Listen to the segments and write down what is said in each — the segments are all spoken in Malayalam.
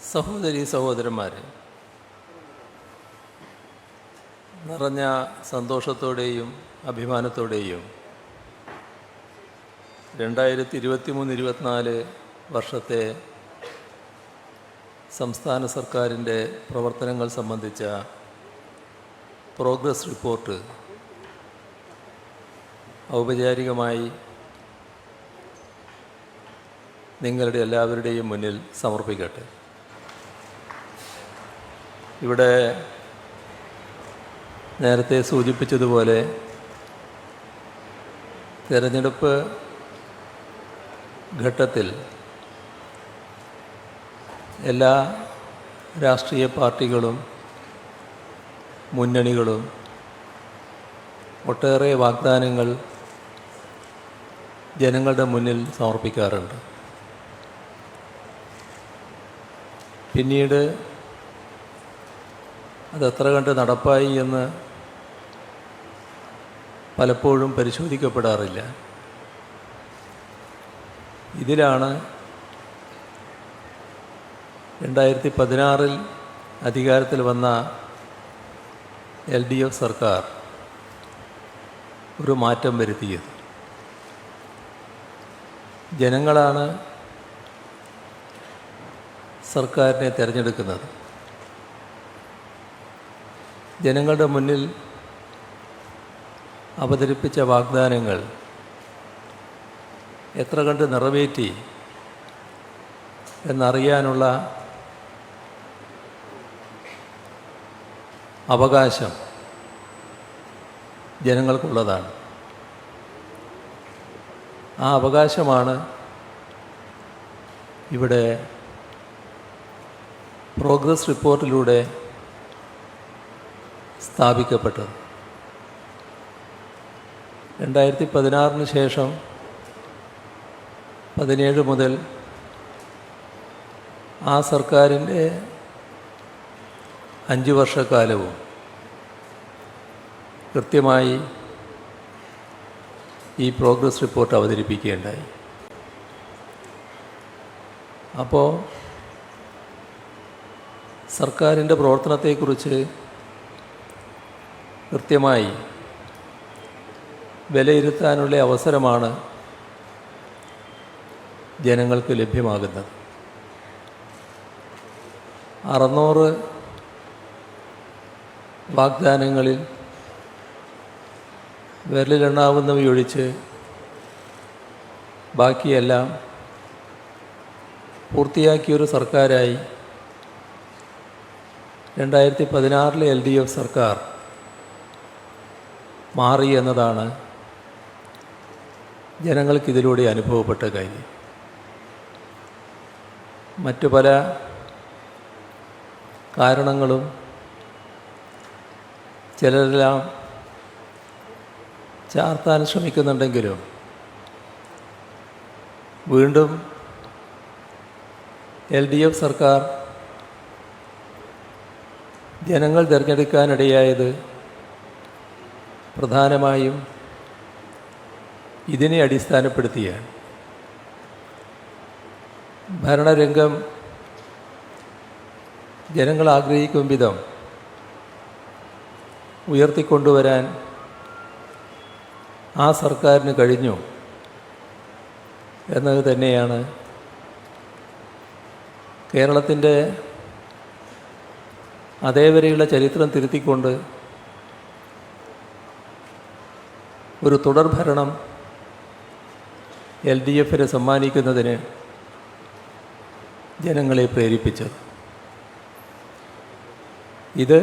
സഹോദരീ സഹോദരന്മാരെ, നിറഞ്ഞ സന്തോഷത്തോടെയും അഭിമാനത്തോടെയും 2023-24 വർഷത്തെ സംസ്ഥാന സർക്കാരിൻ്റെ പ്രവർത്തനങ്ങൾ സംബന്ധിച്ച പ്രോഗ്രസ് റിപ്പോർട്ട് ഔപചാരികമായി നിങ്ങളുടെ എല്ലാവരുടെയും മുന്നിൽ സമർപ്പിക്കട്ടെ. ഇവിടെ നേരത്തെ സൂചിപ്പിച്ചതുപോലെ തിരഞ്ഞെടുപ്പ് ഘട്ടത്തിൽ എല്ലാ രാഷ്ട്രീയ പാർട്ടികളും മുന്നണികളും ഒട്ടേറെ വാഗ്ദാനങ്ങൾ ജനങ്ങളുടെ മുന്നിൽ സമർപ്പിക്കാറുണ്ട്. പിന്നീട് അതെത്ര കണ്ട് നടപ്പായി എന്ന് പലപ്പോഴും പരിശോധിക്കപ്പെടാറില്ല. ഇതിലാണ് 2016 അധികാരത്തിൽ വന്ന LDF സർക്കാർ ഒരു മാറ്റം വരുത്തിയത്. ജനങ്ങളാണ് സർക്കാരിനെ തിരഞ്ഞെടുക്കുന്നത്. ജനങ്ങളുടെ മുന്നിൽ അവതരിപ്പിച്ച വാഗ്ദാനങ്ങൾ എത്ര കണ്ട് നിറവേറ്റി എന്നറിയാനുള്ള അവകാശം ജനങ്ങൾക്കുള്ളതാണ്. ആ അവകാശമാണ് ഇവിടെ പ്രോഗ്രസ് റിപ്പോർട്ടിലൂടെ സ്ഥാപിക്കപ്പെട്ടത്. 2016 ശേഷം 17 മുതൽ ആ സർക്കാരിൻ്റെ 5 വർഷക്കാലവും കൃത്യമായി ഈ പ്രോഗ്രസ് റിപ്പോർട്ട് അവതരിപ്പിക്കുകയുണ്ടായി. അപ്പോൾ സർക്കാരിൻ്റെ പ്രവർത്തനത്തെക്കുറിച്ച് കൃത്യമായി വിലയിരുത്താനുള്ള അവസരമാണ് ജനങ്ങൾക്ക് ലഭ്യമാകുന്നത്. 600 വാഗ്ദാനങ്ങളിൽ വിരലിലെണ്ണാവുന്നവയൊഴിച്ച് ബാക്കിയെല്ലാം പൂർത്തിയാക്കിയൊരു സർക്കാരായി 2016 LDF സർക്കാർ മാറി എന്നതാണ് ജനങ്ങൾക്കിതിലൂടെ അനുഭവപ്പെട്ട കാര്യം. മറ്റു പല കാരണങ്ങളും ചിലരെല്ലാം ചാർത്താൻ ശ്രമിക്കുന്നുണ്ടെങ്കിലും വീണ്ടും LDF സർക്കാർ ജനങ്ങൾ തിരഞ്ഞെടുക്കാനിടയായത് പ്രധാനമായും ഇതിനെ അടിസ്ഥാനപ്പെടുത്തിയാണ്. ഭരണരംഗം ജനങ്ങൾ ആഗ്രഹിക്കും വിധം ഉയർത്തിക്കൊണ്ടുവരാൻ ആ സർക്കാരിന് കഴിഞ്ഞു എന്നത് തന്നെയാണ് കേരളത്തിൻ്റെ അതേവരെയുള്ള ചരിത്രം തിരുത്തിക്കൊണ്ട് ഒരു തുടർഭരണം LDFന് സമ്മാനിക്കുന്നതിന് ജനങ്ങളെ പ്രേരിപ്പിച്ചത്. ഇത്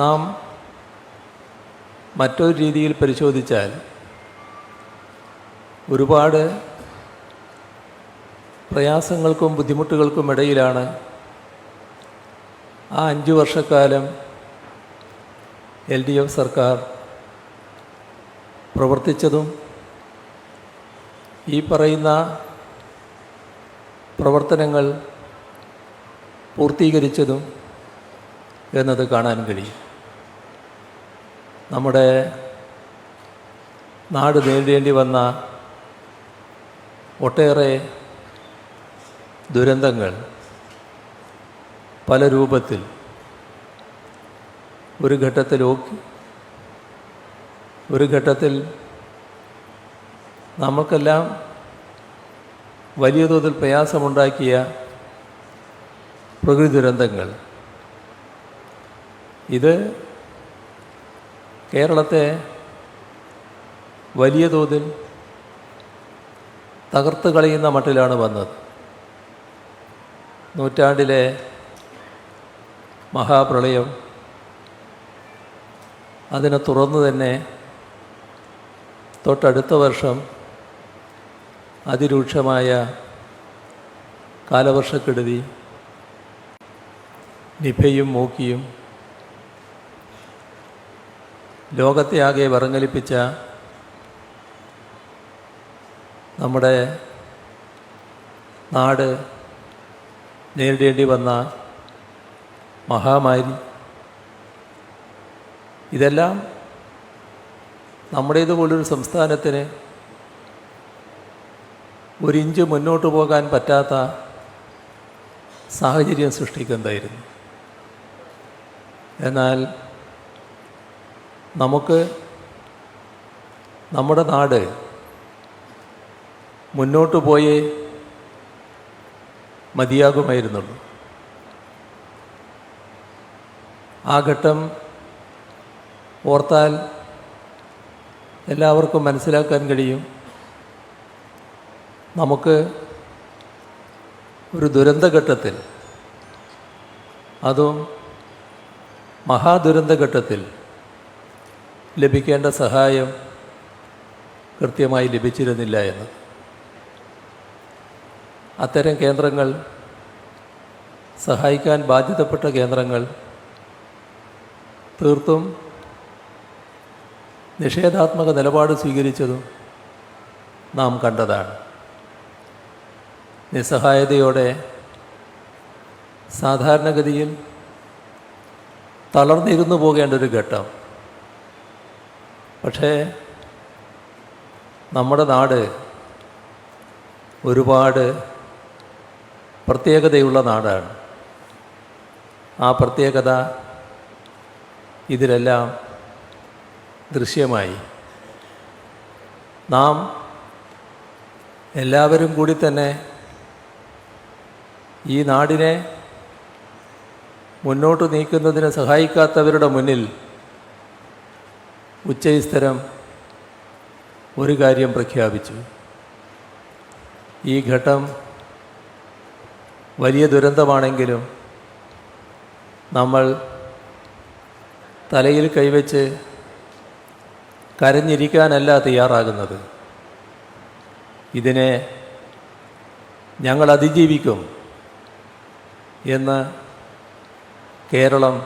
നാം മറ്റൊരു രീതിയിൽ പരിശോധിച്ചാൽ ഒരുപാട് പ്രയാസങ്ങൾക്കും ബുദ്ധിമുട്ടുകൾക്കും ഇടയിലാണ് ആ 5 വർഷക്കാലം LDF സർക്കാർ പ്രവർത്തിച്ചതും ഈ പറയുന്ന പ്രവർത്തനങ്ങൾ പൂർത്തീകരിച്ചതും എന്നത് കാണാൻ കഴിയും. നമ്മുടെ നാട് നേരിടേണ്ടി വന്ന ഒട്ടേറെ ദുരന്തങ്ങൾ പല രൂപത്തിൽ ഒരു ഘട്ടത്തിൽ നമുക്കെല്ലാം വലിയ തോതിൽ പ്രയാസമുണ്ടാക്കിയ പ്രകൃതി ദുരന്തങ്ങൾ, ഇത് കേരളത്തെ വലിയ തോതിൽ തകർത്ത് കളയുന്ന മട്ടിലാണ് വന്നത്. നൂറ്റാണ്ടിലെ മഹാപ്രളയം, അതിനെ തുറന്നു തന്നെ തൊട്ടടുത്ത വർഷം അതിരൂക്ഷമായ കാലവർഷക്കെടുതി, നിപയും മൂക്കിയും ലോകത്തെ ആകെ വിറങ്ങലിപ്പിച്ച നമ്മുടെ നാട് നേരിടേണ്ടി വന്ന മഹാമാരി, ഇതെല്ലാം നമ്മുടേതുപോലൊരു സംസ്ഥാനത്തിന് ഒരിഞ്ച് മുന്നോട്ട് പോകാൻ പറ്റാത്ത സാഹചര്യം സൃഷ്ടിക്കുന്നതായിരുന്നു. എന്നാൽ നമുക്ക് നമ്മുടെ നാട് മുന്നോട്ട് പോയേ മതിയാകുമായിരുന്നുള്ളൂ. ആ ഘട്ടം ഓർത്താൽ എല്ലാവർക്കും മനസ്സിലാക്കാൻ കഴിയും. നമുക്ക് ഒരു ദുരന്തഘട്ടത്തിൽ, അതും മഹാദുരന്തഘട്ടത്തിൽ ലഭിക്കേണ്ട സഹായം കൃത്യമായി ലഭിച്ചിരുന്നില്ല എന്ന്. അത്തരം കേന്ദ്രങ്ങൾ, സഹായിക്കാൻ ബാധ്യതപ്പെട്ട കേന്ദ്രങ്ങൾ തീർത്തും നിഷേധാത്മക നിലപാട് സ്വീകരിച്ചതും നാം കണ്ടതാണ്. നിസ്സഹായതയോടെ സാധാരണഗതിയിൽ തളർന്നിരുന്നു പോകേണ്ട ഒരു ഘട്ടം. പക്ഷേ നമ്മുടെ നാട് ഒരുപാട് പ്രത്യേകതയുള്ള നാടാണ്. ആ പ്രത്യേകത ഇതിലെല്ലാം ദൃശ്യമായി. നാം എല്ലാവരും കൂടി തന്നെ ഈ നാടിനെ മുന്നോട്ട് നീക്കുന്നതിന് സഹായിക്കാത്തവരുടെ മുന്നിൽ ഉച്ചസ്ഥിരം ഒരു കാര്യം പ്രഖ്യാപിച്ചു. ഈ ഘട്ടം വലിയ ദുരന്തമാണെങ്കിലും നമ്മൾ തലയിൽ കൈവച്ച് കരഞ്ഞിരിക്കാനല്ല തയ്യാറാകുന്നത്. ഇതിനെ ഞങ്ങൾ അതിജീവിക്കും എന്ന് കേരളം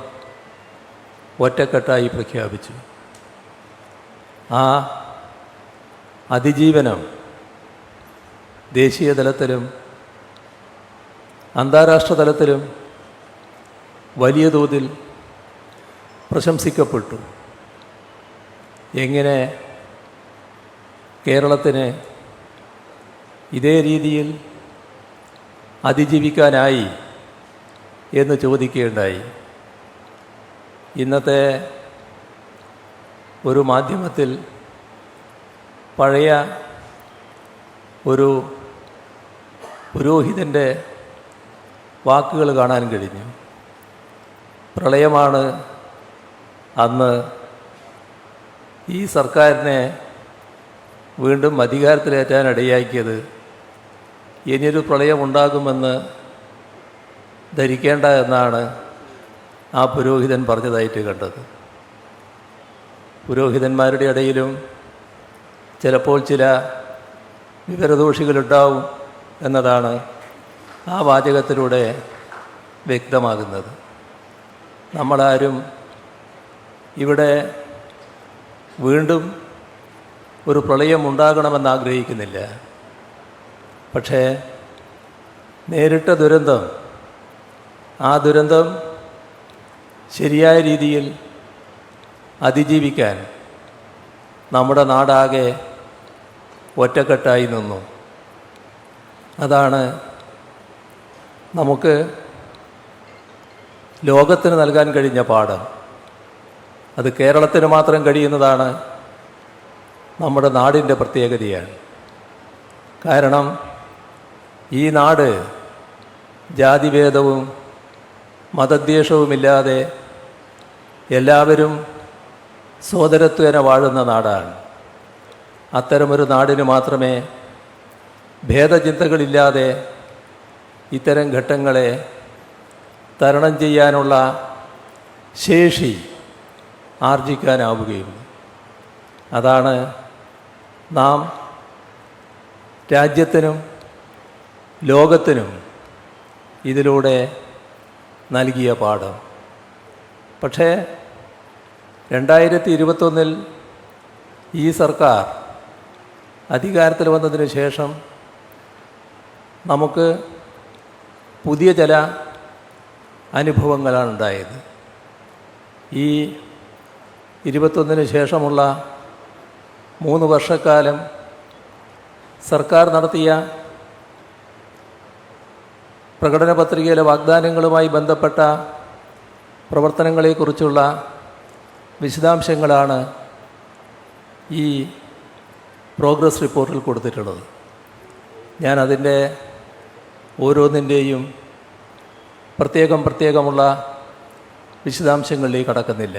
ഒറ്റക്കെട്ടായി പ്രഖ്യാപിച്ചു. ആ അതിജീവനം ദേശീയ തലത്തിലും അന്താരാഷ്ട്ര തലത്തിലും വലിയ തോതിൽ പ്രശംസിക്കപ്പെട്ടു. എങ്ങനെ കേരളത്തിന് ഇതേ രീതിയിൽ അതിജീവിക്കാനായി എന്ന് ചോദിക്കുകയുണ്ടായി. ഇന്നത്തെ ഒരു മാധ്യമത്തിൽ പഴയ ഒരു പുരോഹിതൻ്റെ വാക്കുകൾ കാണാൻ കഴിഞ്ഞു. പ്രളയമാണ് അന്ന് ഈ സർക്കാരിനെ വീണ്ടും അധികാരത്തിലേറ്റാൻ ഇടയാക്കിയത്. ഇനിയൊരു പ്രളയമുണ്ടാകുമെന്ന് ധരിക്കേണ്ട എന്നാണ് ആ പുരോഹിതൻ പറഞ്ഞതായിട്ട് കണ്ടത്. പുരോഹിതന്മാരുടെ ഇടയിലും ചിലപ്പോൾ ചില വിവരദോഷികളുണ്ടാവും എന്നതാണ് ആ വാചകത്തിലൂടെ വ്യക്തമാകുന്നത്. നമ്മളാരും ഇവിടെ വീണ്ടും ഒരു പ്രളയം ഉണ്ടാകണമെന്ന് ആഗ്രഹിക്കുന്നില്ല. പക്ഷേ നേരിട്ട ദുരന്തം, ആ ദുരന്തം ശരിയായ രീതിയിൽ അതിജീവിക്കാൻ നമ്മുടെ നാടാകെ ഒറ്റക്കെട്ടായി നിന്നു. അതാണ് നമുക്ക് ലോകത്തിന് നൽകാൻ കഴിഞ്ഞ പാഠം അത് കേരളത്തിന് മാത്രം കഴിയുന്നതാണ് നമ്മുടെ നാടിൻ്റെ പ്രത്യേകതയാണ്. കാരണം ഈ നാട് ജാതിഭേദവും മതദ്വേഷവുമില്ലാതെ എല്ലാവരും സോദരത്വേന വാഴുന്ന നാടാണ്. അത്തരമൊരു നാടിന് മാത്രമേ ഭേദചിന്തകളില്ലാതെ ഇത്തരം ഘട്ടങ്ങളെ തരണം ചെയ്യാനുള്ള ശേഷി ആർജിക്കാനാവുകയുള്ളൂ. അതാണ് നാം രാജ്യത്തിനും ലോകത്തിനും ഇതിലൂടെ നൽകിയ പാഠം. പക്ഷേ 2021 ഈ സർക്കാർ അധികാരത്തിൽ വന്നതിന് ശേഷം നമുക്ക് പുതിയ ചില അനുഭവങ്ങളാണ് ഉണ്ടായത്. ഈ 21 ശേഷമുള്ള 3 വർഷക്കാലം സർക്കാർ നടത്തിയ പ്രകടന പത്രികയിലെ വാഗ്ദാനങ്ങളുമായി ബന്ധപ്പെട്ട പ്രവർത്തനങ്ങളെക്കുറിച്ചുള്ള വിശദാംശങ്ങളാണ് ഈ പ്രോഗ്രസ് റിപ്പോർട്ടിൽ കൊടുത്തിട്ടുള്ളത്. ഞാൻ അതിൻ്റെ ഓരോന്നിൻ്റെയും പ്രത്യേകമുള്ള വിശദാംശങ്ങളിലേക്ക് കടക്കുന്നില്ല.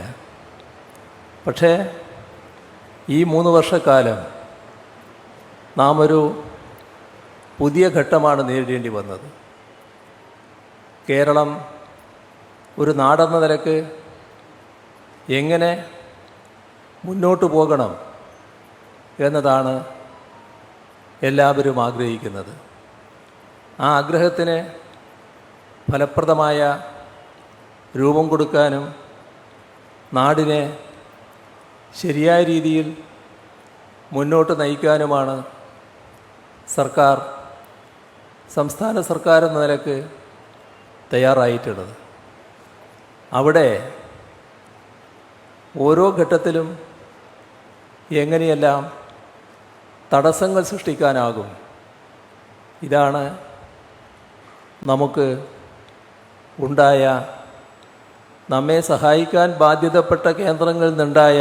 പക്ഷേ ഈ 3 വർഷക്കാലം നാം ഒരു പുതിയ ഘട്ടമാണ് നേരിടേണ്ടി വന്നത്. കേരളം ഒരു നാടെന്ന നിലക്ക് എങ്ങനെ മുന്നോട്ട് പോകണം എന്നതാണ് എല്ലാവരും ആഗ്രഹിക്കുന്നത്. ആ ആഗ്രഹത്തിന് ഫലപ്രദമായ രൂപം കൊടുക്കാനും നാടിനെ ശരിയായ രീതിയിൽ മുന്നോട്ട് നയിക്കാനുമാണ് സർക്കാർ, സംസ്ഥാന സർക്കാർ എന്ന നിലക്ക് തയ്യാറായിട്ടുള്ളത്. അവിടെ ഓരോ ഘട്ടത്തിലും എങ്ങനെയെല്ലാം തടസ്സങ്ങൾ സൃഷ്ടിക്കാനാകും, ഇതാണ് നമുക്ക് ഉണ്ടായ, നമ്മെ സഹായിക്കാൻ ബാധ്യതപ്പെട്ട കേന്ദ്രങ്ങളിൽ നിന്നുണ്ടായ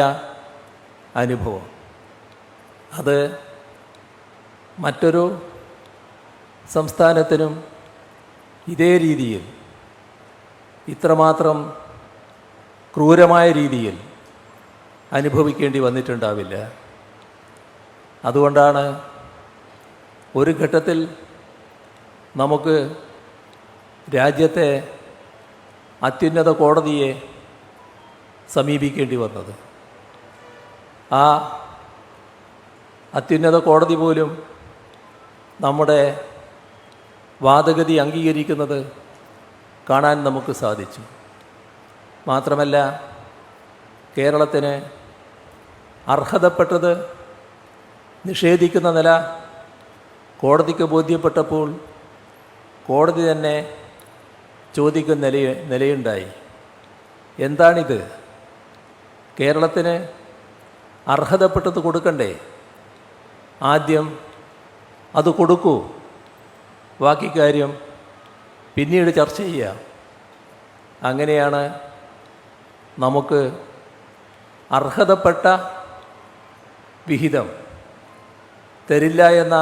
അനുഭവം. അത് മറ്റൊരു സംസ്ഥാനത്തിനും ഇതേ രീതിയിൽ, ഇത്രമാത്രം ക്രൂരമായ രീതിയിൽ അനുഭവിക്കേണ്ടി വന്നിട്ടുണ്ടാവില്ല. അതുകൊണ്ടാണ് ഒരു ഘട്ടത്തിൽ നമുക്ക് രാജ്യത്തെ അത്യുന്നത കോടതിയെ സമീപിക്കേണ്ടി വന്നത്. ആ അത്യുന്നത കോടതി പോലും നമ്മുടെ വാദഗതി അംഗീകരിക്കുന്നത് കാണാൻ നമുക്ക് സാധിച്ചു. മാത്രമല്ല, കേരളത്തിന് അർഹതപ്പെട്ടത് നിഷേധിക്കുന്ന നില കോടതിക്ക് ബോധ്യപ്പെട്ടപ്പോൾ കോടതി തന്നെ ചോദിക്കുന്ന നിലയുണ്ടായി. എന്താണിത്? കേരളത്തിന് അർഹതപ്പെട്ടത് കൊടുക്കണ്ടേ? ആദ്യം അത് കൊടുക്കൂ, ബാക്കി കാര്യം പിന്നീട് ചർച്ച ചെയ്യാം. അങ്ങനെയാണ് നമുക്ക് അർഹതപ്പെട്ട വിഹിതം തരില്ല എന്ന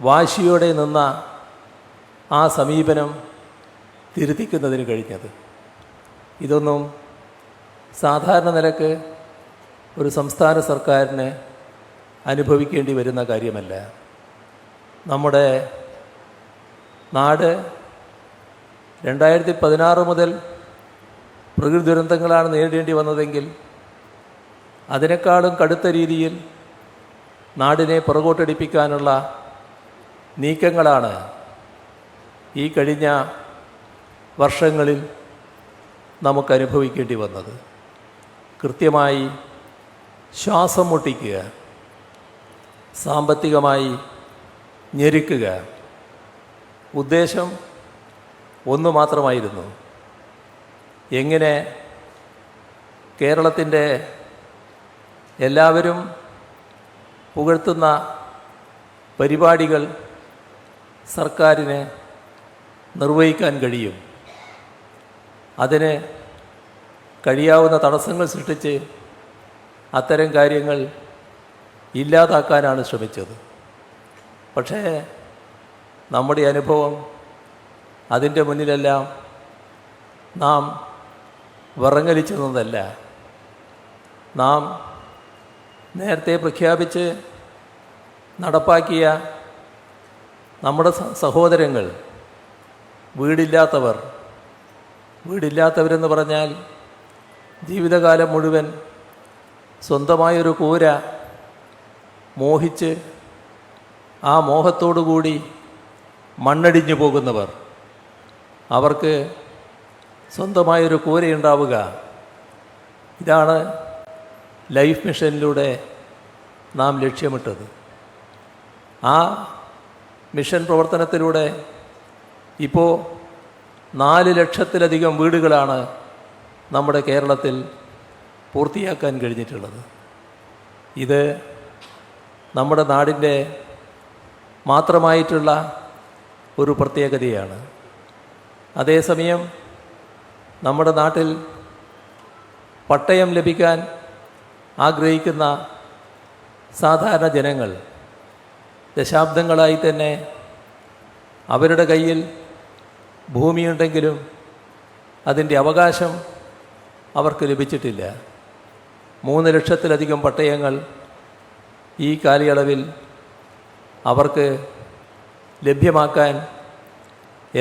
വാശിയോടെ നിന്ന ആ സമീപനം തിരുത്തിക്കുന്നതിന് കഴിഞ്ഞത്. ഇതൊന്നും സാധാരണ നിലക്ക് ഒരു സംസ്ഥാന സർക്കാരിന് അനുഭവിക്കേണ്ടി വരുന്ന കാര്യമല്ല. നമ്മുടെ നാട് 2016 മുതൽ പ്രകൃതി ദുരന്തങ്ങളാണ് നേരിടേണ്ടി വന്നതെങ്കിൽ അതിനേക്കാളും കടുത്ത രീതിയിൽ നാടിനെ പുറകോട്ടടിപ്പിക്കാനുള്ള നീക്കങ്ങളാണ് ഈ കഴിഞ്ഞ വർഷങ്ങളിൽ നമുക്ക് അനുഭവിക്കേണ്ടി വന്നത്. കൃത്യമായി ശ്വാസം മുട്ടിക്കുക, സാമ്പത്തികമായി ഞെരുക്കുക, ഉദ്ദേശം ഒന്നു മാത്രമായിരുന്നു: എങ്ങനെ കേരളത്തിൻ്റെ എല്ലാവരും പുകഴ്ത്തുന്ന പരിപാടികൾ സർക്കാരിന് നിർവഹിക്കാൻ കഴിയും. അതിന് കഴിയാവുന്ന തടസ്സങ്ങൾ സൃഷ്ടിച്ച് അത്തരം കാര്യങ്ങൾ ഇല്ലാതാക്കാനാണ് ശ്രമിച്ചത്. പക്ഷേ നമ്മുടെ അനുഭവം അതിൻ്റെ മുന്നിലെല്ലാം നാം വിറങ്ങലിച്ചു നിന്നതല്ല. നാം നേരത്തെ പ്രഖ്യാപിച്ച് നടപ്പാക്കിയ നമ്മുടെ സഹോദരങ്ങൾ, വീടില്ലാത്തവരെന്ന് പറഞ്ഞാൽ ജീവിതകാലം മുഴുവൻ സ്വന്തമായൊരു കൂര മോഹിച്ച് ആ മോഹത്തോടുകൂടി മണ്ണടിഞ്ഞു പോകുന്നവർ, അവർക്ക് സ്വന്തമായൊരു കൂരയുണ്ടാവുക. ഇതാണ് ലൈഫ് മിഷനിലൂടെ നാം ലക്ഷ്യമിട്ടത്. ആ മിഷൻ പ്രവർത്തനത്തിലൂടെ ഇപ്പോൾ 4 ലക്ഷത്തിലധികം വീടുകളാണ് നമ്മുടെ കേരളത്തിൽ പൂർത്തിയാക്കാൻ കഴിഞ്ഞിട്ടുള്ളത്. ഇത് നമ്മുടെ നാടിൻ്റെ മാത്രമായിട്ടുള്ള ഒരു പ്രത്യേകതയാണ്. അതേസമയം നമ്മുടെ നാട്ടിൽ പട്ടയം ലഭിക്കാൻ ആഗ്രഹിക്കുന്ന സാധാരണ ജനങ്ങൾ ദശാബ്ദങ്ങളായി തന്നെ അവരുടെ കയ്യിൽ ഭൂമിയുണ്ടെങ്കിലും അതിൻ്റെ അവകാശം അവർക്ക് ലഭിച്ചിട്ടില്ല. 3 ലക്ഷത്തിലധികം പട്ടയങ്ങൾ ഈ കാലയളവിൽ അവർക്ക് ലഭ്യമാക്കാൻ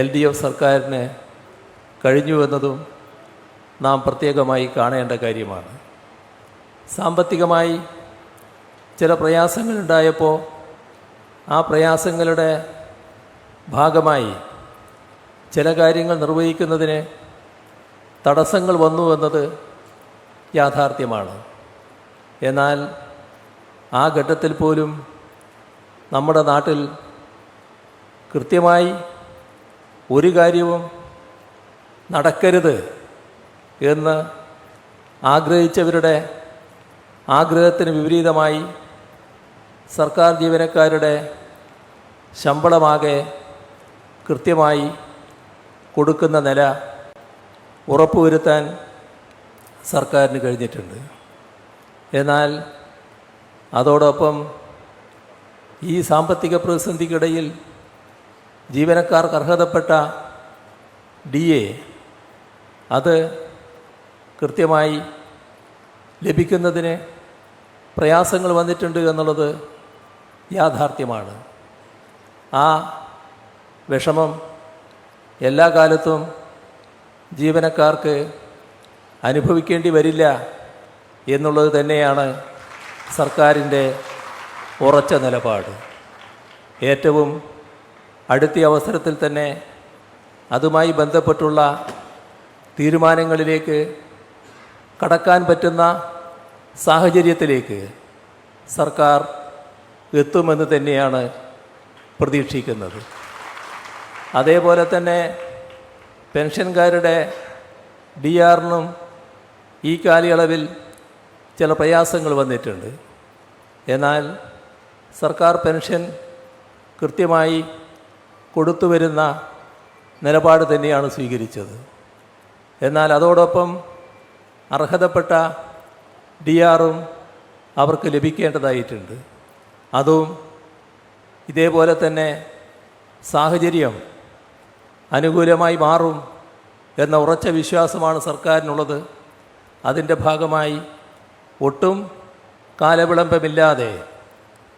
LDF സർക്കാരിന് കഴിഞ്ഞുവെന്നതും നാം പ്രത്യേകമായി കാണേണ്ട കാര്യമാണ്. സാമ്പത്തികമായി ചില പ്രയാസങ്ങളുണ്ടായപ്പോൾ ആ പ്രയാസങ്ങളുടെ ഭാഗമായി ചില കാര്യങ്ങൾ നിർവഹിക്കുന്നതിന് തടസ്സങ്ങൾ വന്നുവെന്നത് യാഥാർത്ഥ്യമാണ്. എന്നാൽ ആ ഘട്ടത്തിൽ പോലും നമ്മുടെ നാട്ടിൽ കൃത്യമായി ഒരു കാര്യവും നടക്കരുത് എന്ന് ആഗ്രഹിച്ചവരുടെ ആഗ്രഹത്തിന് വിപരീതമായി സർക്കാർ ജീവനക്കാരുടെ ശമ്പളമാകെ കൃത്യമായി കൊടുക്കുന്ന നില ഉറപ്പുവരുത്താൻ സർക്കാരിന് കഴിഞ്ഞിട്ടുണ്ട്. എന്നാൽ അതോടൊപ്പം ഈ സാമ്പത്തിക പ്രതിസന്ധിക്കിടയിൽ ജീവനക്കാർക്ക് അർഹതപ്പെട്ട DA അത് കൃത്യമായി ലഭിക്കുന്നതിന് പ്രയാസങ്ങൾ വന്നിട്ടുണ്ട് എന്നുള്ളത് യാഥാർത്ഥ്യമാണ്. ആ വിഷമം എല്ലാ കാലത്തും ജീവനക്കാർക്ക് അനുഭവിക്കേണ്ടി വരില്ല എന്നുള്ളത് തന്നെയാണ് സർക്കാരിൻ്റെ ഉറച്ച നിലപാട്. ഏറ്റവും അടുത്ത അവസരത്തിൽ തന്നെ അതുമായി ബന്ധപ്പെട്ടുള്ള തീരുമാനങ്ങളിലേക്ക് കടക്കാൻ പറ്റുന്ന സാഹചര്യത്തിലേക്ക് സർക്കാർ എത്തുമെന്ന് തന്നെയാണ് പ്രതീക്ഷിക്കുന്നത്. അതേപോലെ തന്നെ പെൻഷൻകാരുടെ DRനും ഈ കാലയളവിൽ ചില പ്രയാസങ്ങൾ വന്നിട്ടുണ്ട്. എന്നാൽ സർക്കാർ പെൻഷൻ കൃത്യമായി കൊടുത്തുവരുന്ന നിലപാട് തന്നെയാണ് സ്വീകരിച്ചത്. എന്നാൽ അതോടൊപ്പം അർഹതപ്പെട്ട DRും അവർക്ക് ലഭിക്കേണ്ടതായിട്ടുണ്ട്. അതും ഇതേപോലെ തന്നെ സാഹചര്യം അനുകൂലമായി മാറും എന്ന ഉറച്ച വിശ്വാസമാണ് സർക്കാരിനുള്ളത്. അതിൻ്റെ ഭാഗമായി ഒട്ടും കാലവിളംബമില്ലാതെ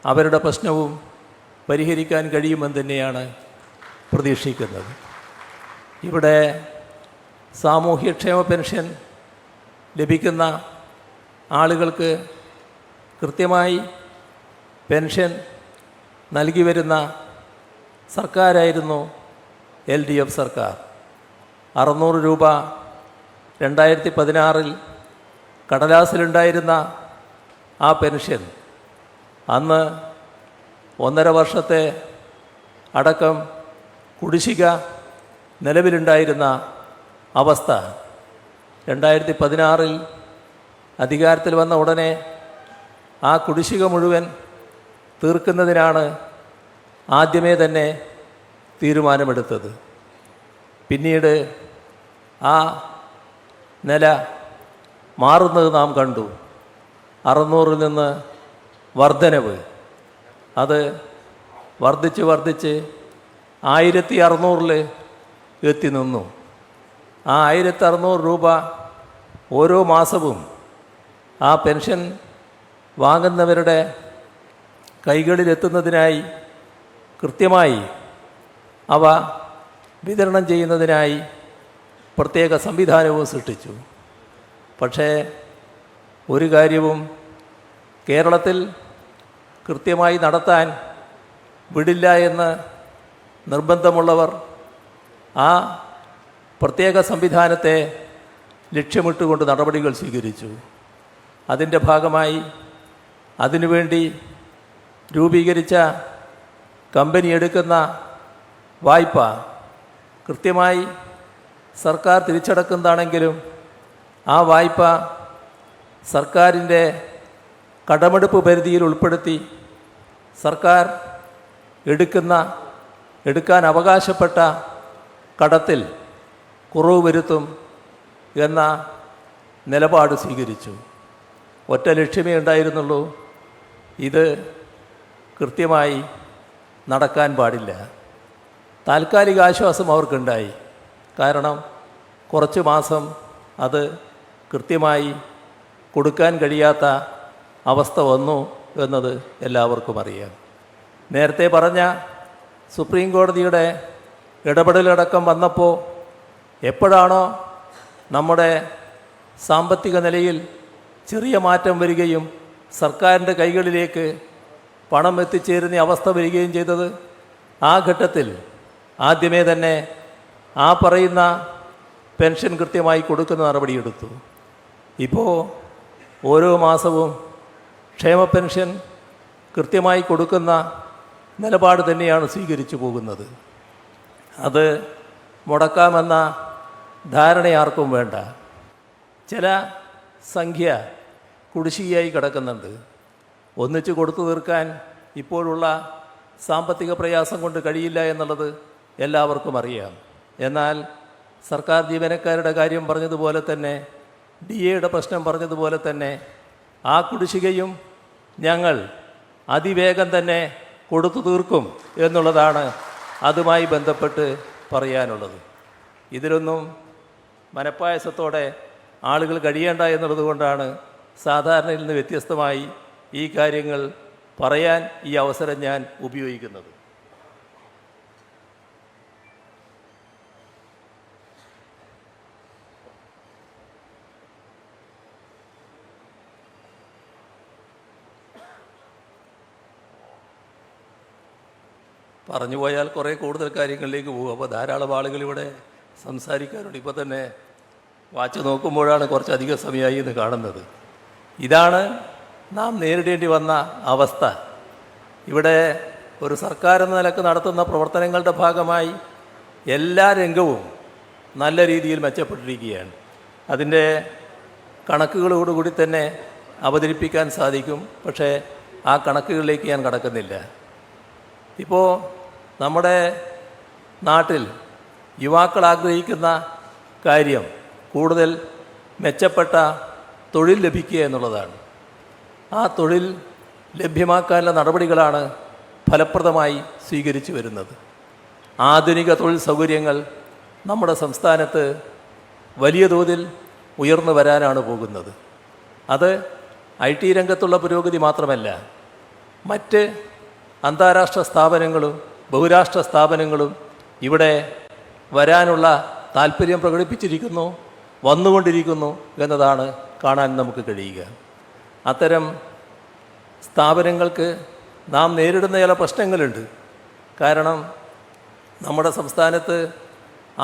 അവരുടെ പ്രശ്നവും പരിഹരിക്കാൻ കഴിയുമെന്ന് തന്നെയാണ് പ്രതീക്ഷിക്കുന്നത്. ഇവിടെ സാമൂഹ്യക്ഷേമ പെൻഷൻ ലഭിക്കുന്ന ആളുകൾക്ക് കൃത്യമായി പെൻഷൻ നൽകി വരുന്ന സർക്കാരായിരുന്നു LDF സർക്കാർ. 600 രൂപ 2016 കടലാസിലുണ്ടായിരുന്ന ആ പെൻഷൻ അന്ന് 1.5 വർഷത്തെ അടക്കം കുടിശ്ശിക നിലവിലുണ്ടായിരുന്ന അവസ്ഥ 2016 അധികാരത്തിൽ വന്ന ഉടനെ ആ കുടിശ്ശിക മുഴുവൻ തീർക്കുന്നതിനാണ് ആദ്യമേ തന്നെ തീരുമാനമെടുത്തത്. പിന്നീട് ആ നില മാറുന്നത് നാം കണ്ടു. 600-ൽ നിന്ന് വർധനവ്, അത് വർദ്ധിച്ച് 1600-ൽ എത്തി നിന്നു. ആ 1600 രൂപ ഓരോ മാസവും ആ പെൻഷൻ വാങ്ങുന്നവരുടെ കൈകളിലെത്തുന്നതിനായി കൃത്യമായി അവ വിതരണം ചെയ്യുന്നതിനായി പ്രത്യേക സംവിധാനവും സൃഷ്ടിച്ചു. പക്ഷേ ഒരു കാര്യവും കേരളത്തിൽ കൃത്യമായി നടത്താൻ വിടില്ല എന്ന് നിർബന്ധമുള്ളവർ ആ പ്രത്യേക സംവിധാനത്തെ ലക്ഷ്യമിട്ടുകൊണ്ട് നടപടികൾ സ്വീകരിച്ചു. അതിൻ്റെ ഭാഗമായി അതിനുവേണ്ടി രൂപീകരിച്ച കമ്പനി എടുക്കുന്ന വായ്പ കൃത്യമായി സർക്കാർ തിരിച്ചടക്കുന്നതാണെങ്കിലും ആ വായ്പ സർക്കാരിൻ്റെ കടമെടുപ്പ് പരിധിയിൽ ഉൾപ്പെടുത്തി സർക്കാർ എടുക്കാൻ അവകാശപ്പെട്ട കടത്തിൽ കുറവ് വരുത്തും എന്ന നിലപാട് സ്വീകരിച്ചു. ഒറ്റ ലക്ഷ്യമേ ഉണ്ടായിരുന്നുള്ളൂ, ഇത് കൃത്യമായി നടക്കാൻ പാടില്ല. താൽക്കാലിക ആശ്വാസം അവർക്കുണ്ടായി. കാരണം കുറച്ച് മാസം അത് കൃത്യമായി കൊടുക്കാൻ കഴിയാത്ത അവസ്ഥ വന്നു എന്നത് എല്ലാവർക്കും അറിയാം. നേരത്തെ പറഞ്ഞ സുപ്രീം കോടതിയുടെ ഇടപെടലടക്കം വന്നപ്പോൾ എപ്പോഴാണോ നമ്മുടെ സാമ്പത്തിക നിലയിൽ ചെറിയ മാറ്റം വരികയും സർക്കാരിൻ്റെ കൈകളിലേക്ക് പണം എത്തിച്ചേരുന്ന അവസ്ഥ വരികയും ചെയ്തത്, ആ ഘട്ടത്തിൽ ആദ്യമേ തന്നെ ആ പറയുന്ന പെൻഷൻ കൃത്യമായി കൊടുക്കുന്ന നടപടിയെടുത്തു. ഇപ്പോൾ ഓരോ മാസവും ക്ഷേമ പെൻഷൻ കൃത്യമായി കൊടുക്കുന്ന നിലപാട് തന്നെയാണ് സ്വീകരിച്ചു പോകുന്നത്. അത് മുടക്കാമെന്ന ധാരണ ആർക്കും വേണ്ട. ചില സംഖ്യ കുടിശ്ശികയായി കിടക്കുന്നുണ്ട്. ഒന്നിച്ച് കൊടുത്തു തീർക്കാൻ ഇപ്പോഴുള്ള സാമ്പത്തിക പ്രയാസം കൊണ്ട് കഴിയില്ല എന്നുള്ളത് എല്ലാവർക്കും അറിയാം. എന്നാൽ സർക്കാർ ജീവനക്കാരുടെ കാര്യം പറഞ്ഞതുപോലെ തന്നെ, DAയുടെ പ്രശ്നം പറഞ്ഞതുപോലെ തന്നെ ആ കുടിശ്ശികയും ഞങ്ങൾ അതിവേഗം തന്നെ കൊടുത്തു തീർക്കും എന്നുള്ളതാണ് അതുമായി ബന്ധപ്പെട്ട് പറയാനുള്ളത്. ഇതിലൊന്നും മനപ്പായസത്തോടെ ആളുകൾ കഴിയേണ്ട എന്നുള്ളത് കൊണ്ടാണ് സാധാരണയിൽ നിന്ന് വ്യത്യസ്തമായി ഈ കാര്യങ്ങൾ പറയാൻ ഈ അവസരം ഞാൻ ഉപയോഗിക്കുന്നത്. പറഞ്ഞു പോയാൽ കുറേ കൂടുതൽ കാര്യങ്ങളിലേക്ക് പോകും. അപ്പോൾ ധാരാളം ആളുകൾ ഇവിടെ സംസാരിക്കാറുണ്ട്. ഇപ്പോൾ തന്നെ വാച്ച് നോക്കുമ്പോഴാണ് കുറച്ചധികം സമയമായി എന്ന് കാണുന്നത്. ഇതാണ് നാം നേരിടേണ്ടി വന്ന അവസ്ഥ. ഇവിടെ ഒരു സർക്കാർ എന്ന നിലക്ക് നടത്തുന്ന പ്രവർത്തനങ്ങളുടെ ഭാഗമായി എല്ലാ രംഗവും നല്ല രീതിയിൽ മെച്ചപ്പെട്ടിരിക്കുകയാണ്. അതിൻ്റെ കണക്കുകളോടുകൂടി തന്നെ അവതരിപ്പിക്കാൻ സാധിക്കും. പക്ഷേ ആ കണക്കുകളിലേക്ക് ഞാൻ കടക്കുന്നില്ല. ഇപ്പോൾ നമ്മുടെ നാട്ടിൽ യുവാക്കൾ ആഗ്രഹിക്കുന്ന കാര്യം കൂടുതൽ മെച്ചപ്പെട്ട തൊഴിൽ ലഭിക്കുക എന്നുള്ളതാണ്. ആ തൊഴിൽ ലഭ്യമാക്കാനുള്ള നടപടികളാണ് ഫലപ്രദമായി സ്വീകരിച്ചു വരുന്നത്. ആധുനിക തൊഴിൽ സൗകര്യങ്ങൾ നമ്മുടെ സംസ്ഥാനത്ത് വലിയ തോതിൽ ഉയർന്നു വരാനാണ് പോകുന്നത്. അത് IT രംഗത്തുള്ള പുരോഗതി മാത്രമല്ല, മറ്റ് അന്താരാഷ്ട്ര സ്ഥാപനങ്ങളും ബഹുരാഷ്ട്ര സ്ഥാപനങ്ങളും ഇവിടെ വരാനുള്ള താല്പര്യം പ്രകടിപ്പിച്ചിരിക്കുന്നു, വന്നുകൊണ്ടിരിക്കുന്നു എന്നതാണ് കാണാൻ നമുക്ക് കഴിയുക. അത്തരം സ്ഥാപനങ്ങൾക്ക് നാം നേരിടുന്ന ചില പ്രശ്നങ്ങളുണ്ട്. കാരണം നമ്മുടെ സംസ്ഥാനത്ത്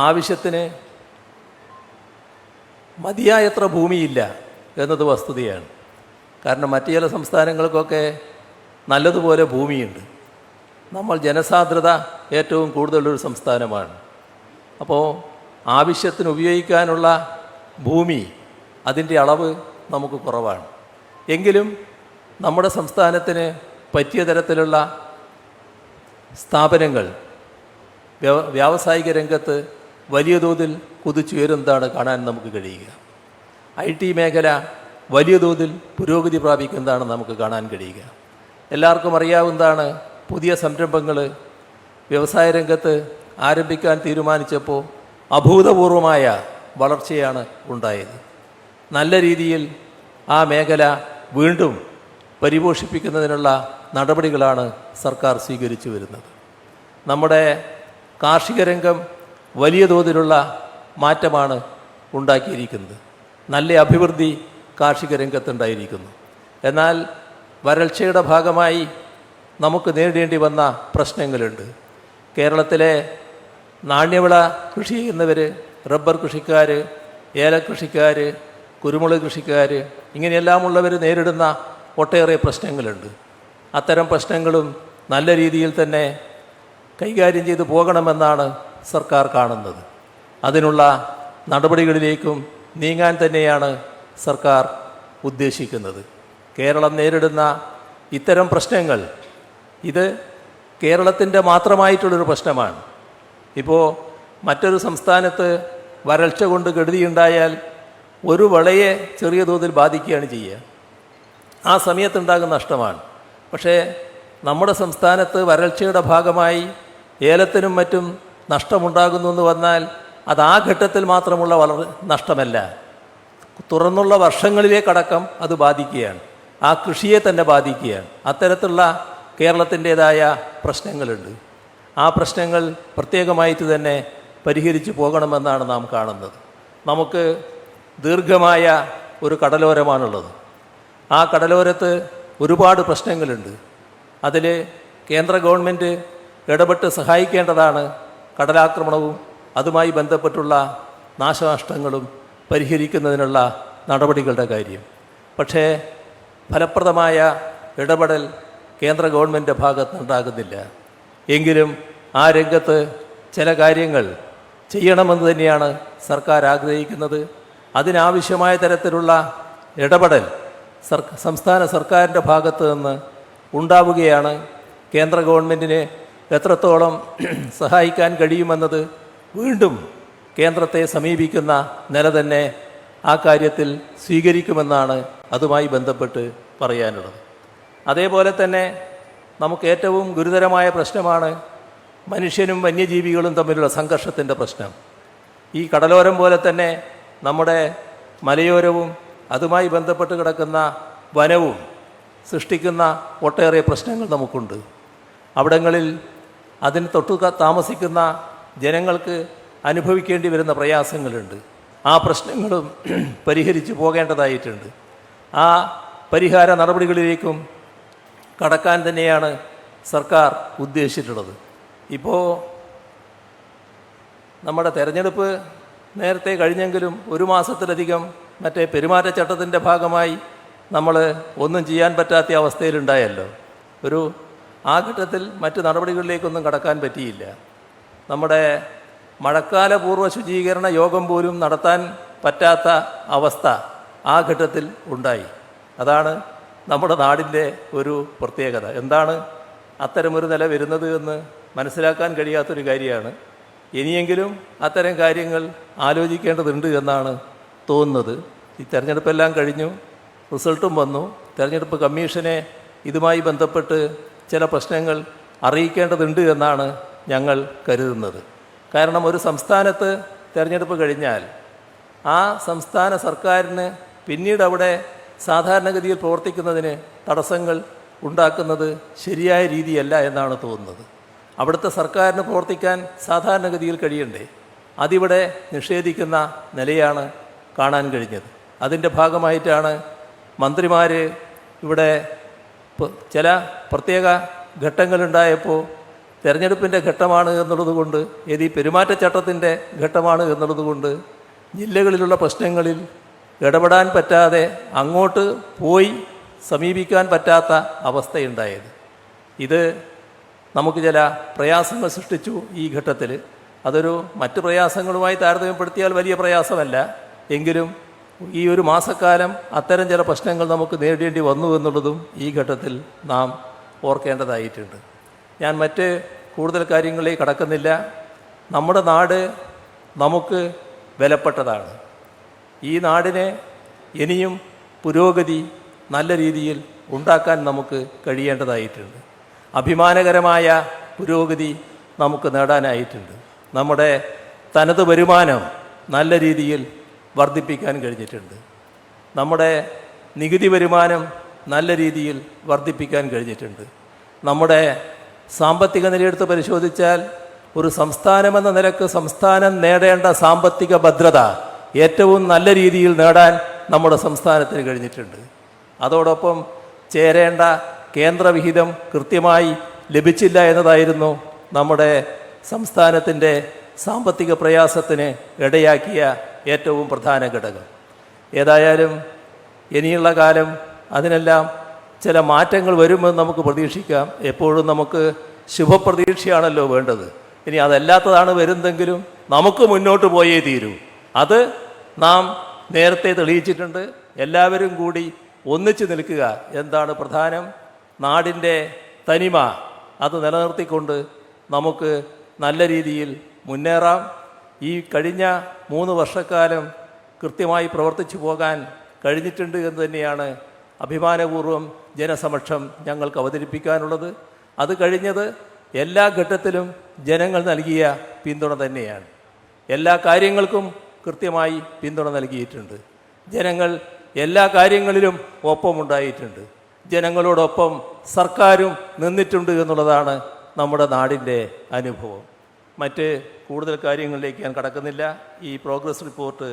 ആവശ്യത്തിന് മതിയായത്ര ഭൂമിയില്ല എന്നത് വസ്തുതയാണ്. കാരണം മറ്റു ചില സംസ്ഥാനങ്ങൾക്കൊക്കെ നല്ലതുപോലെ ഭൂമിയുണ്ട്. നമ്മൾ ജനസാന്ദ്രത ഏറ്റവും കൂടുതലൊരു സംസ്ഥാനമാണ്. അപ്പോൾ ആവശ്യത്തിന് ഉപയോഗിക്കാനുള്ള ഭൂമി, അതിൻ്റെ അളവ് നമുക്ക് കുറവാണ്. എങ്കിലും നമ്മുടെ സംസ്ഥാനത്തിന് പറ്റിയ തരത്തിലുള്ള സ്ഥാപനങ്ങൾ വ്യാവസായിക രംഗത്ത് വലിയ തോതിൽ കുതിച്ചുയരുന്നതാണ് കാണാൻ നമുക്ക് കഴിയുക. IT മേഖല വലിയ തോതിൽ പുരോഗതി പ്രാപിക്കുന്നതാണ് നമുക്ക് കാണാൻ കഴിയുക. എല്ലാവർക്കും അറിയാവുന്നതാണ്, പുതിയ സംരംഭങ്ങൾ വ്യവസായ രംഗത്ത് ആരംഭിക്കാൻ തീരുമാനിച്ചപ്പോൾ അഭൂതപൂർവമായ വളർച്ചയാണ് ഉണ്ടായത്. നല്ല രീതിയിൽ ആ മേഖല വീണ്ടും പരിപോഷിപ്പിക്കുന്നതിനുള്ള നടപടികളാണ് സർക്കാർ സ്വീകരിച്ചു വരുന്നത്. നമ്മുടെ കാർഷിക രംഗം വലിയ തോതിലുള്ള മാറ്റമാണ് ഉണ്ടാക്കിയിരിക്കുന്നത്. നല്ല അഭിവൃദ്ധി കാർഷിക രംഗത്തുണ്ടായിരിക്കുന്നു. എന്നാൽ വരൾച്ചയുടെ ഭാഗമായി നമുക്ക് നേരിടേണ്ടി വന്ന പ്രശ്നങ്ങളുണ്ട്. കേരളത്തിലെ നാണ്യവിള കൃഷി ചെയ്യുന്നവർ, റബ്ബർ കൃഷിക്കാർ, ഏലകൃഷിക്കാർ, കുരുമുളക് കൃഷിക്കാർ, ഇങ്ങനെയെല്ലാമുള്ളവർ നേരിടുന്ന ഒട്ടേറെ പ്രശ്നങ്ങളുണ്ട്. അത്തരം പ്രശ്നങ്ങളും നല്ല രീതിയിൽ തന്നെ കൈകാര്യം ചെയ്തു പോകണമെന്നാണ് സർക്കാർ കാണുന്നത്. അതിനുള്ള നടപടികളിലേക്കും നീങ്ങാൻ തന്നെയാണ് സർക്കാർ ഉദ്ദേശിക്കുന്നത്. കേരളം നേരിടുന്ന ഇത്തരം പ്രശ്നങ്ങൾ ഇത് കേരളത്തിൻ്റെ മാത്രമായിട്ടുള്ളൊരു പ്രശ്നമാണ്. ഇപ്പോൾ മറ്റൊരു സംസ്ഥാനത്ത് വരൾച്ച കൊണ്ട് കെടുതിയുണ്ടായാൽ ഒരു വിളയെ ചെറിയ തോതിൽ ബാധിക്കുകയാണ് ചെയ്യുക. ആ സമയത്തുണ്ടാകുന്ന നഷ്ടമാണ്. പക്ഷേ നമ്മുടെ സംസ്ഥാനത്ത് വരൾച്ചയുടെ ഭാഗമായി ഏലത്തിനും മറ്റും നഷ്ടമുണ്ടാകുന്നു എന്ന് വന്നാൽ അത് ആ ഘട്ടത്തിൽ മാത്രമുള്ള നഷ്ടമല്ല, തുറന്നുള്ള വർഷങ്ങളിലേക്കടക്കം അത് ബാധിക്കുകയാണ്. ആ കൃഷിയെ തന്നെ ബാധിക്കുകയാണ്. അത്തരത്തിലുള്ള കേരളത്തിൻ്റേതായ പ്രശ്നങ്ങളുണ്ട്. ആ പ്രശ്നങ്ങൾ പ്രത്യേകമായിട്ട് തന്നെ പരിഹരിച്ചു പോകണമെന്നാണ് നാം കാണുന്നത്. നമുക്ക് ദീർഘമായ ഒരു കടലോരമാണുള്ളത്. ആ കടലോരത്ത് ഒരുപാട് പ്രശ്നങ്ങളുണ്ട്. അതിൽ കേന്ദ്ര ഗവൺമെൻറ് ഇടപെട്ട് സഹായിക്കേണ്ടതാണ്. കടലാക്രമണവും അതുമായി ബന്ധപ്പെട്ടുള്ള നാശനഷ്ടങ്ങളും പരിഹരിക്കുന്നതിനുള്ള നടപടികളുടെ കാര്യം. പക്ഷേ ഫലപ്രദമായ ഇടപെടൽ കേന്ദ്ര ഗവൺമെൻറ് ഭാഗത്തുനിന്നുണ്ടാകുന്നില്ല. എങ്കിലും ആ രംഗത്ത് ചില കാര്യങ്ങൾ ചെയ്യണമെന്ന് തന്നെയാണ് സർക്കാർ ആഗ്രഹിക്കുന്നത്. അതിനാവശ്യമായ തരത്തിലുള്ള ഇടപെടൽ സംസ്ഥാന സർക്കാരിൻ്റെ ഭാഗത്ത് നിന്ന് ഉണ്ടാവുകയാണ്. കേന്ദ്ര ഗവൺമെൻറ്റിനെ എത്രത്തോളം സഹായിക്കാൻ കഴിയുമെന്നത് വീണ്ടും കേന്ദ്രത്തെ സമീപിക്കുന്ന നില തന്നെ ആ കാര്യത്തിൽ സ്വീകരിക്കുമെന്നാണ് അതുമായി ബന്ധപ്പെട്ട് പറയാനുള്ളത്. അതേപോലെ തന്നെ നമുക്ക് ഏറ്റവും ഗുരുതരമായ പ്രശ്നമാണ് മനുഷ്യനും വന്യജീവികളും തമ്മിലുള്ള സംഘർഷത്തിൻ്റെ പ്രശ്നം. ഈ കടലോരം പോലെ തന്നെ നമ്മുടെ മലയോരവും അതുമായി ബന്ധപ്പെട്ട് കിടക്കുന്ന വനവും സൃഷ്ടിക്കുന്ന ഒട്ടേറെ പ്രശ്നങ്ങൾ നമുക്കുണ്ട്. അവിടങ്ങളിൽ അതിന് തൊട്ടു താമസിക്കുന്ന ജനങ്ങൾക്ക് അനുഭവിക്കേണ്ടി വരുന്ന പ്രയാസങ്ങളുണ്ട്. ആ പ്രശ്നങ്ങളും പരിഹരിച്ചു പോകേണ്ടതായിട്ടുണ്ട്. ആ പരിഹാര നടപടികളിലേക്കും കടക്കാൻ തന്നെയാണ് സർക്കാർ ഉദ്ദേശിച്ചിട്ടുള്ളത്. ഇപ്പോൾ നമ്മുടെ തെരഞ്ഞെടുപ്പ് നേരത്തെ കഴിഞ്ഞെങ്കിലും ഒരു മാസത്തിലധികം മറ്റേ പെരുമാറ്റച്ചട്ടത്തിൻ്റെ ഭാഗമായി നമ്മൾ ഒന്നും ചെയ്യാൻ പറ്റാത്ത അവസ്ഥയിലുണ്ടായല്ലോ. ആ ഘട്ടത്തിൽ മറ്റ് നടപടികളിലേക്കൊന്നും കടക്കാൻ പറ്റിയില്ല. നമ്മുടെ മഴക്കാല പൂർവ്വ ശുചീകരണ യോഗം പോലും നടത്താൻ പറ്റാത്ത അവസ്ഥ ആ ഘട്ടത്തിൽ ഉണ്ടായി. അതാണ് നമ്മുടെ നാടിൻ്റെ ഒരു പ്രത്യേകത. എന്താണ് അത്തരമൊരു നില വരുന്നത് എന്ന് മനസ്സിലാക്കാൻ കഴിയാത്തൊരു കാര്യമാണ്. ഇനിയെങ്കിലും അത്തരം കാര്യങ്ങൾ ആലോചിക്കേണ്ടതുണ്ട് എന്നാണ് തോന്നുന്നത്. ഈ തെരഞ്ഞെടുപ്പെല്ലാം കഴിഞ്ഞു, റിസൾട്ടും വന്നു. തെരഞ്ഞെടുപ്പ് കമ്മീഷനെ ഇതുമായി ബന്ധപ്പെട്ട് ചില പ്രശ്നങ്ങൾ അറിയിക്കേണ്ടതുണ്ട് എന്നാണ് ഞങ്ങൾ കരുതുന്നത്. കാരണം ഒരു സംസ്ഥാനത്ത് തെരഞ്ഞെടുപ്പ് കഴിഞ്ഞാൽ ആ സംസ്ഥാന സർക്കാരിന് പിന്നീട് അവിടെ സാധാരണഗതിയിൽ പ്രവർത്തിക്കുന്നതിന് തടസ്സങ്ങൾ ഉണ്ടാക്കുന്നത് ശരിയായ രീതിയല്ല എന്നാണ് തോന്നുന്നത്. അവിടുത്തെ സർക്കാരിന് പ്രവർത്തിക്കാൻ സാധാരണഗതിയിൽ കഴിയണ്ടേ? അതിവിടെ നിഷേധിക്കുന്ന നിലയാണ് കാണാൻ കഴിഞ്ഞത്. അതിൻ്റെ ഭാഗമായിട്ടാണ് മന്ത്രിമാർ ഇവിടെ ചില പ്രത്യേക ഘട്ടങ്ങളുണ്ടായപ്പോൾ തെരഞ്ഞെടുപ്പിൻ്റെ ഘട്ടമാണ് എന്നുള്ളത് കൊണ്ട്, ഈ പെരുമാറ്റച്ചട്ടത്തിൻ്റെ ഘട്ടമാണ് എന്നുള്ളത് കൊണ്ട് ജില്ലകളിലുള്ള പ്രശ്നങ്ങളിൽ ഇടപെടാൻ പറ്റാതെ അങ്ങോട്ട് പോയി സമീപിക്കാൻ പറ്റാത്ത അവസ്ഥയുണ്ടായത്. ഇത് നമുക്ക് ചില പ്രയാസങ്ങൾ സൃഷ്ടിച്ചു ഈ ഘട്ടത്തിൽ. അതൊരു മറ്റ് പ്രയാസങ്ങളുമായി താരതമ്യപ്പെടുത്തിയാൽ വലിയ പ്രയാസമല്ല. എങ്കിലും ഈ ഒരു മാസക്കാലം അത്തരം ചില പ്രശ്നങ്ങൾ നമുക്ക് നേരിടേണ്ടി വന്നു എന്നുള്ളതും ഈ ഘട്ടത്തിൽ നാം ഓർക്കേണ്ടതായിട്ടുണ്ട്. ഞാൻ മറ്റ് കൂടുതൽ കാര്യങ്ങളിലേക്ക് കടക്കുന്നില്ല. നമ്മുടെ നാട് നമുക്ക് വിലപ്പെട്ടതാണ്. ഈ നാടിനെ ഇനിയും പുരോഗതി നല്ല രീതിയിൽ ഉണ്ടാക്കാൻ നമുക്ക് കഴിയേണ്ടതായിട്ടുണ്ട്. അഭിമാനകരമായ പുരോഗതി നമുക്ക് നേടാനായിട്ടുണ്ട്. നമ്മുടെ തനത് വരുമാനം നല്ല രീതിയിൽ വർദ്ധിപ്പിക്കാൻ കഴിഞ്ഞിട്ടുണ്ട്. നമ്മുടെ നികുതി വരുമാനം നല്ല രീതിയിൽ വർദ്ധിപ്പിക്കാൻ കഴിഞ്ഞിട്ടുണ്ട്. നമ്മുടെ സാമ്പത്തിക നിലയെടുത്ത് പരിശോധിച്ചാൽ ഒരു സംസ്ഥാനമെന്ന നിലക്ക് സംസ്ഥാനം നേടേണ്ട സാമ്പത്തിക ഭദ്രത ഏറ്റവും നല്ല രീതിയിൽ നേടാൻ നമ്മുടെ സംസ്ഥാനത്തിന് കഴിഞ്ഞിട്ടുണ്ട്. അതോടൊപ്പം ചേരേണ്ട കേന്ദ്രവിഹിതം കൃത്യമായി ലഭിച്ചില്ല എന്നതായിരുന്നു നമ്മുടെ സംസ്ഥാനത്തിൻ്റെ സാമ്പത്തിക പ്രയാസത്തിന് ഇടയാക്കിയ ഏറ്റവും പ്രധാന ഘടകം. ഏതായാലും ഇനിയുള്ള കാലം അതിനെല്ലാം ചില മാറ്റങ്ങൾ വരുമെന്ന് നമുക്ക് പ്രതീക്ഷിക്കാം. എപ്പോഴും നമുക്ക് ശുഭപ്രതീക്ഷയാണല്ലോ വേണ്ടത്. ഇനി അതല്ലാത്തതാണ് വരുന്നെങ്കിലും നമുക്ക് മുന്നോട്ട് പോയേ തീരൂ. അത് നാം നേരത്തെ തെളിയിച്ചിട്ടുണ്ട്. എല്ലാവരും കൂടി ഒന്നിച്ചു നിൽക്കുക എന്താണ് പ്രധാനം. നാടിൻ്റെ തനിമ അത് നിലനിർത്തിക്കൊണ്ട് നമുക്ക് നല്ല രീതിയിൽ മുന്നേറാം. ഈ കഴിഞ്ഞ 3 വർഷക്കാലം കൃത്യമായി പ്രവർത്തിച്ചു പോകാൻ കഴിഞ്ഞിട്ടുണ്ട് എന്ന് തന്നെയാണ് അഭിമാനപൂർവ്വം ജനസമക്ഷം ഞങ്ങൾക്ക് അവതരിപ്പിക്കാനുള്ളത്. അത് കഴിഞ്ഞത് എല്ലാ ഘട്ടത്തിലും ജനങ്ങൾ നൽകിയ പിന്തുണ തന്നെയാണ്. എല്ലാ കാര്യങ്ങൾക്കും കൃത്യമായി പിന്തുണ നൽകിയിട്ടുണ്ട്. ജനങ്ങൾ എല്ലാ കാര്യങ്ങളിലും ഒപ്പമുണ്ടായിട്ടുണ്ട്. ജനങ്ങളോടൊപ്പം സർക്കാരും നിന്നിട്ടുണ്ട് എന്നുള്ളതാണ് നമ്മുടെ നാടിൻ്റെ അനുഭവം. മറ്റ് കൂടുതൽ കാര്യങ്ങളിലേക്ക് ഞാൻ കടക്കുന്നില്ല. ഈ പ്രോഗ്രസ് റിപ്പോർട്ട്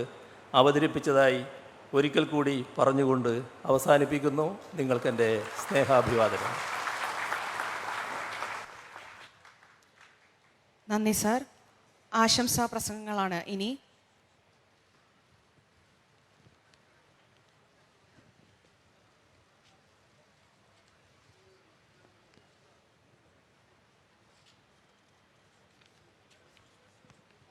അവതരിപ്പിച്ചതായി ഒരിക്കൽ കൂടി പറഞ്ഞുകൊണ്ട് അവസാനിപ്പിക്കുന്നു. നിങ്ങൾക്കെൻ്റെ സ്നേഹാഭിവാദനം. നന്ദി സാർ. ആശംസാ പ്രസംഗങ്ങളാണ് ഇനി.